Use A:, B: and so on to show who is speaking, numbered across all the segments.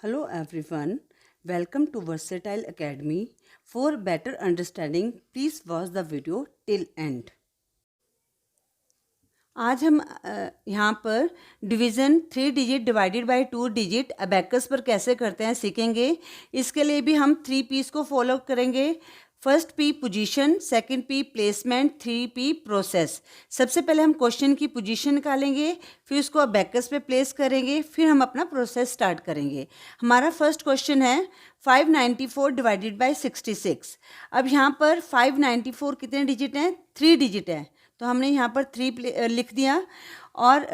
A: Hello everyone, welcome to Versatile Academy. For better understanding, please watch the video till end. आज हम यहाँ पर division 3 digit divided by 2 digit abacus पर कैसे करते हैं सीखेंगे। इसके लिए भी हम 3 P's को फॉलो करेंगे। First P position, second P placement, 3 P process. सबसे पहले हम क्वेश्चन की पोजीशन निकालेंगे, फिर उसको अबैकस पे प्लेस करेंगे, फिर हम अपना प्रोसेस स्टार्ट करेंगे। हमारा फर्स्ट क्वेश्चन है 594 डिवाइडेड बाय 66। अब यहाँ पर 594 कितने डिजिट हैं? 3 डिजिट हैं, तो हमने यहाँ पर 3 लिख दिया। और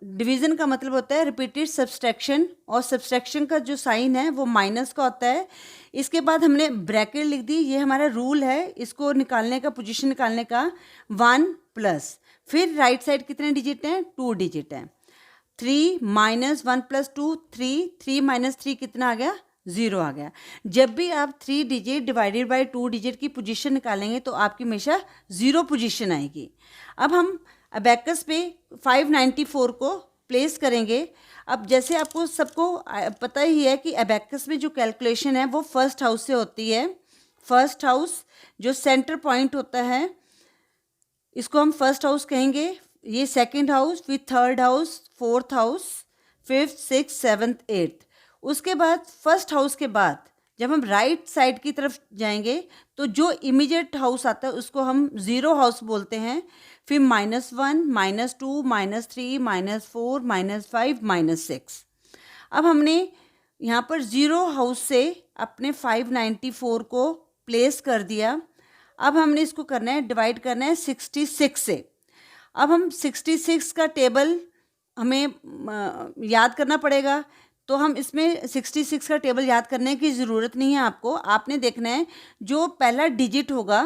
A: डिवीज़न का मतलब होता है रिपीटेड सब्सट्रैक्शन, और सब्सट्रैक्शन का जो साइन है वो माइनस का होता है। इसके बाद हमने ब्रैकेट लिख दी, ये हमारा रूल है इसको निकालने का, पोजीशन निकालने का। 1 प्लस, फिर राइट साइड कितने डिजिट हैं? 2 डिजिट हैं। 3 माइनस 1 प्लस 2 3, 3 माइनस 3 कितना आ गया? 0 आ गया। जब भी आप 3 डिजिट डिवाइडेड बाय 2 डिजिट की पोजीशन निकालेंगे तो आपकी हमेशा 0 पोजीशन आएगी। अब हम अबैकस पे 594 को प्लेस करेंगे। अब जैसे आपको सबको पता ही है कि अबैकस में जो कैलकुलेशन है वो फर्स्ट हाउस से होती है। फर्स्ट हाउस जो सेंटर पॉइंट होता है इसको हम फर्स्ट हाउस कहेंगे, ये सेकंड हाउस, फिर third house, fourth house, fifth, six, seventh, eighth. उसके बाद फर्स्ट हाउस के बाद जब हम राइट साइड की तरफ जाएंगे तो जो इमीडिएट हाउस आता है उसको हम ज़ीरो हाउस बोलते हैं। फिर -1, -2, -3, -4, -5, -6। अब हमने यहाँ पर ज़ीरो हाउस से अपने 594 को प्लेस कर दिया। अब हमने इसको करना है, डिवाइड करना है 66 से। अब हम 66 का टेबल हमें याद करना पड़ेगा, तो हम इसमें 66 का टेबल याद करने की ज़रूरत नहीं है आपको। आपने देखना है जो पहला डिजिट होगा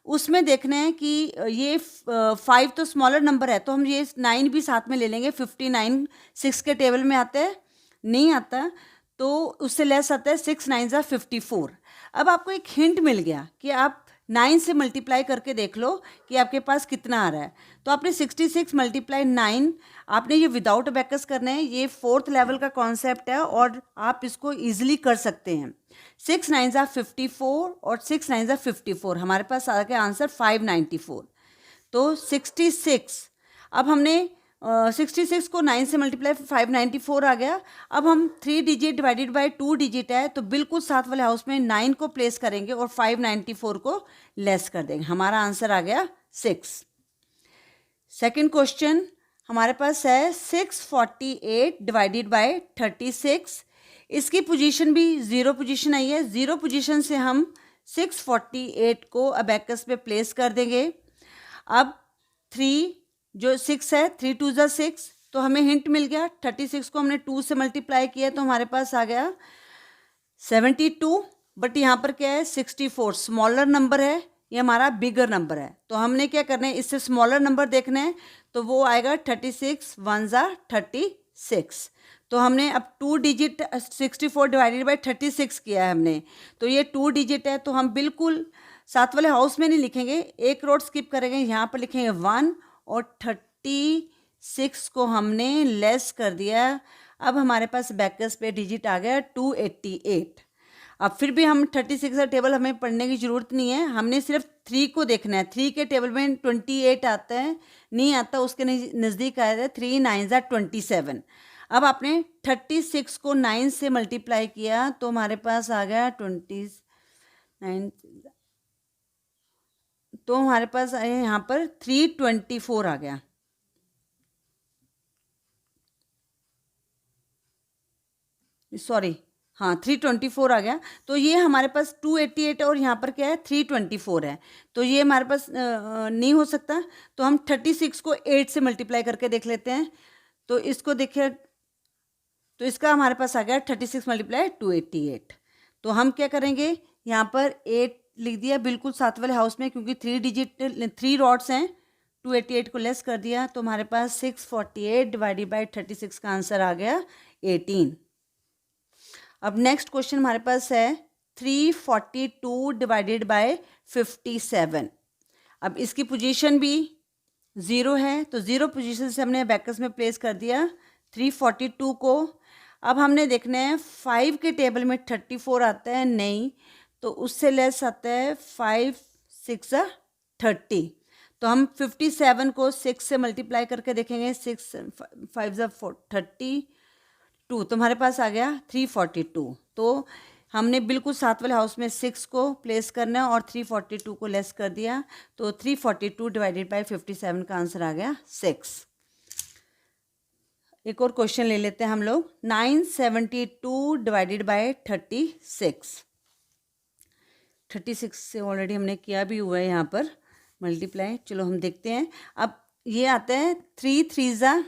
A: उसमें देखना है कि ये 5 तो स्मॉलर नंबर है, तो हम ये 9 भी साथ में ले लेंगे। 59 6 के टेबल में आता है? नहीं आता, तो उससे लेस आता है 6 9 ज़ा 54। अब आपको एक हिंट मिल गया कि आप 9 से मल्टीप्लाई करके देख लो कि आपके पास कितना आ रहा है। तो आपने 66 मल्टीप्लाई 9, आपने ये विदाउट अबैकस करना है। ये 4th लेवल का कॉन्सेप्ट है और आप इसको ईजिली कर सकते हैं। 6 9 ज़ा 54 और 6 9 ज़ा 54, हमारे पास आ गया आंसर 594। तो 66, अब हमने 66 को 9 से मल्टीप्लाई 594 आ गया। अब हम 3 डिजिट डिवाइडेड बाय 2 डिजिट है, तो बिल्कुल साथ वाले हाउस में 9 को प्लेस करेंगे और 594 को लेस कर देंगे। हमारा आंसर आ गया 6। सेकंड क्वेश्चन हमारे पास है 648 डिवाइडेड बाय 36। इसकी पोजीशन भी 0 पोजीशन आई है। 0 पोजीशन से हम 648 को अबैकस पे प्लेस कर देंगे। अब 3 जो 6 है, 3 2 ज़ा 6, तो हमें हिंट मिल गया। 36 को हमने 2 से मल्टीप्लाई किया तो हमारे पास आ गया 72। बट यहाँ पर क्या है? 64 स्मॉलर नंबर है, ये हमारा बिगर नंबर है। तो हमने क्या करना है, इससे स्मॉलर नंबर देखना है, तो वो आएगा 36 1 ज़ा 36। तो हमने अब 2 डिजिट 64 डिवाइडेड बाई 36 किया है हमने, तो ये 2 डिजिट है। तो हम बिल्कुल साथ वाले हाउस में नहीं लिखेंगे, एक रोड स्किप करेंगे, यहाँ पर लिखेंगे 1 और 36 को हमने लेस कर दिया। अब हमारे पास बैकस पे डिजिट आ गया 288। अब फिर भी हम 36 का टेबल हमें पढ़ने की ज़रूरत नहीं है, हमने सिर्फ 3 को देखना है। 3 के टेबल में 28 आता है, नहीं आता, उसके नज़दीक आया है 3 9 ज़ा 27। अब आपने 36 को 9 से मल्टीप्लाई किया तो हमारे पास आ गया 29, तो हमारे पास आए यहाँ पर 324 आ गया। सॉरी, हाँ 324 आ गया। तो ये हमारे पास 288 और यहाँ पर क्या है 324 है, तो ये हमारे पास नहीं हो सकता। तो हम 36 को 8 से मल्टीप्लाई करके देख लेते हैं। तो इसको देखिए, तो इसका हमारे पास आ गया 36 मल्टीप्लाई 288। तो हम क्या करेंगे, यहाँ पर 8 लिख दिया बिल्कुल साथ वाले हाउस में, क्योंकि 3 डिजिट 3 रॉड्स हैं। 288 को लेस कर दिया तो हमारे पास 648 डिवाइडेड बाई 36 का आंसर आ गया 18। अब नेक्स्ट क्वेश्चन हमारे पास है 342 डिवाइडेड बाय 57। अब इसकी पोजीशन भी 0 है, तो 0 पोजीशन से हमने बैकस में प्लेस कर दिया 342 को। अब हमने देखना है 5 के टेबल में 34 आता है, नहीं, तो उससे लेस आता है 5 6 30। तो हम 57 को 6 से मल्टीप्लाई करके देखेंगे, 6 5 32, तो हमारे पास आ गया 342। तो हमने बिल्कुल साथ वाले हाउस में 6 को प्लेस करना है और 342 को लेस कर दिया, तो 342 डिवाइडेड बाय 57 का आंसर आ गया 6। एक और क्वेश्चन ले लेते हैं हम लोग, 972 डिवाइडेड बाय 36। 36 से ऑलरेडी हमने किया भी हुआ है यहाँ पर मल्टीप्लाई। चलो हम देखते हैं। अब ये आता है 3 3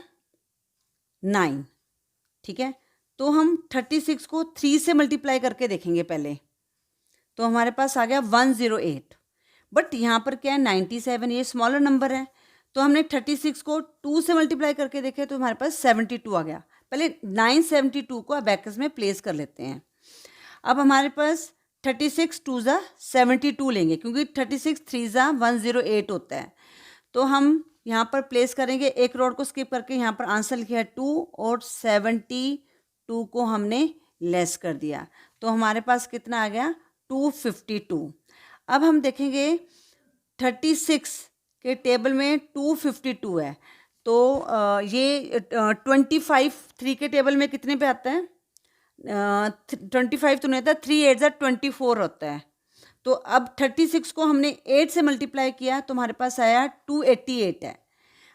A: 9, ठीक है। तो हम 36 को 3 से मल्टीप्लाई करके देखेंगे पहले, तो हमारे पास आ गया 108। बट यहाँ पर क्या है 97, ये स्मॉलर नंबर है, तो हमने 36 को 2 से मल्टीप्लाई करके देखे तो हमारे पास 72 आ गया। पहले 972 को अबैकस में प्लेस कर लेते हैं। अब हमारे पास 36 2 72 लेंगे, क्योंकि 36 3 108 होता है। तो हम यहाँ पर प्लेस करेंगे, एक रोड को स्किप करके यहाँ पर आंसर लिखा है 2 और 72 को हमने लेस कर दिया, तो हमारे पास कितना आ गया 252। अब हम देखेंगे 36 के टेबल में 252 है, तो ये 25 3 के टेबल में कितने पे आता है, 25 तो नहीं होता, 3 8 24 होता है। तो अब 36 को हमने 8 से मल्टीप्लाई किया तो हमारे पास आया 288 है,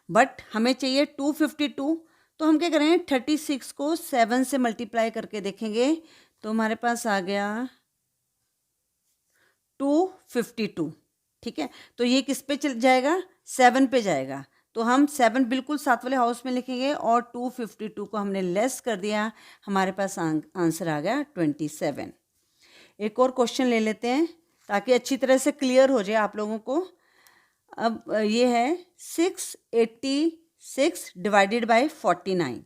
A: बट हमें चाहिए 252। तो हम क्या करेंगे 36 को 7 से मल्टीप्लाई करके देखेंगे, तो हमारे पास आ गया 252, ठीक है। तो ये किस पे चल जाएगा, 7 पे जाएगा, तो हम 7 बिल्कुल साथ वाले हाउस में लिखेंगे और 252 को हमने लेस कर दिया, हमारे पास आंसर आ गया 27। एक और क्वेश्चन ले लेते हैं ताकि अच्छी तरह से क्लियर हो जाए आप लोगों को। अब ये है 686 डिवाइडेड बाय 49।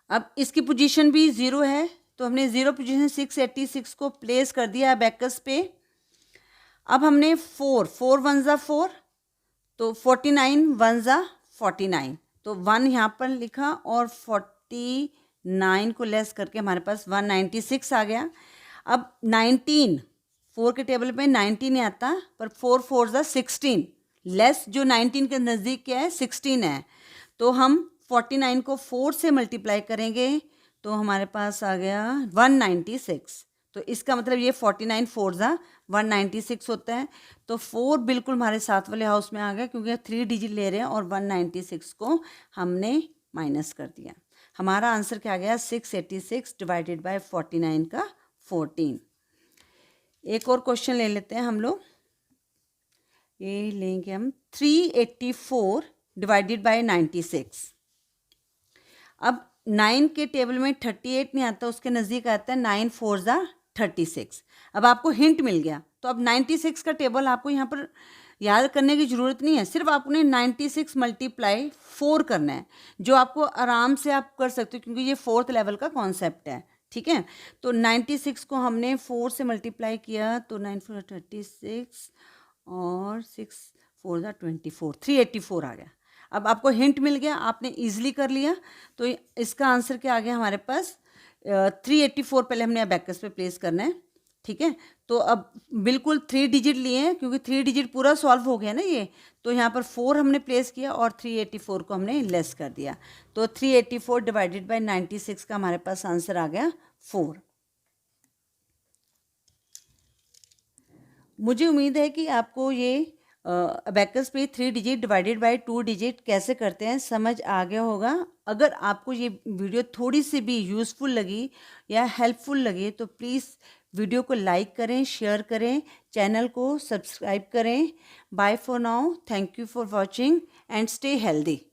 A: अब इसकी पोजीशन भी 0 है, तो हमने 0 पोजीशन 686 को प्लेस कर दिया अबैकस पे। अब हमने 4 1 4, तो 49 1 49, तो 1 यहाँ पर लिखा और 49 को लेस करके हमारे पास 196 आ गया। अब 19 4 के टेबल पे 19 नहीं आता, पर 4 4 16, लेस जो 19 के नज़दीक क्या है 16 है, तो हम 49 को 4 से मल्टीप्लाई करेंगे तो हमारे पास आ गया 196। तो इसका मतलब ये 49 4 196 होता है। तो 4 बिल्कुल हमारे साथ वाले हाउस में आ गया, क्योंकि 3 डिजिट ले रहे हैं और 196 को हमने माइनस कर दिया। हमारा आंसर क्या आ गया 686 डिवाइडेड बाय 49 का 14। एक और क्वेश्चन ले लेते हैं हम लोग, ये लेंगे हम 384 डिवाइडेड बाय 96। अब 9 के टेबल में 38 नहीं आता, उसके नज़दीक आता है 9 4 36। अब आपको हिंट मिल गया, तो अब 96 का टेबल आपको यहाँ पर याद करने की ज़रूरत नहीं है, सिर्फ आपने 96 मल्टीप्लाई 4 करना है, जो आपको आराम से आप कर सकते हो, क्योंकि ये 4th लेवल का कॉन्सेप्ट है, ठीक है। तो 96 को हमने 4 से मल्टीप्लाई किया तो 9 4 36 और 6 4 24, 384 आ गया। अब आपको हिंट मिल गया, आपने इजीली कर लिया, तो इसका आंसर क्या आ गया हमारे पास 384। पहले हमने अबैकस पे प्लेस करना है, ठीक है। तो अब बिल्कुल 3 डिजिट लिए हैं, क्योंकि 3 डिजिट पूरा सॉल्व हो गया ना ये, तो यहाँ पर 4 हमने प्लेस किया और 384 को हमने लेस कर दिया, तो 384 डिवाइडेड बाय 96 का हमारे पास आंसर आ गया 4। मुझे उम्मीद है कि आपको ये अबैकस पे 3 डिजिट डिवाइडेड बाय 2 डिजिट कैसे करते हैं समझ आ गया होगा। अगर आपको ये वीडियो थोड़ी सी भी यूज़फुल लगी या हेल्पफुल लगी तो प्लीज़ वीडियो को लाइक करें, शेयर करें, चैनल को सब्सक्राइब करें। Bye for now, thank you for watching and stay healthy.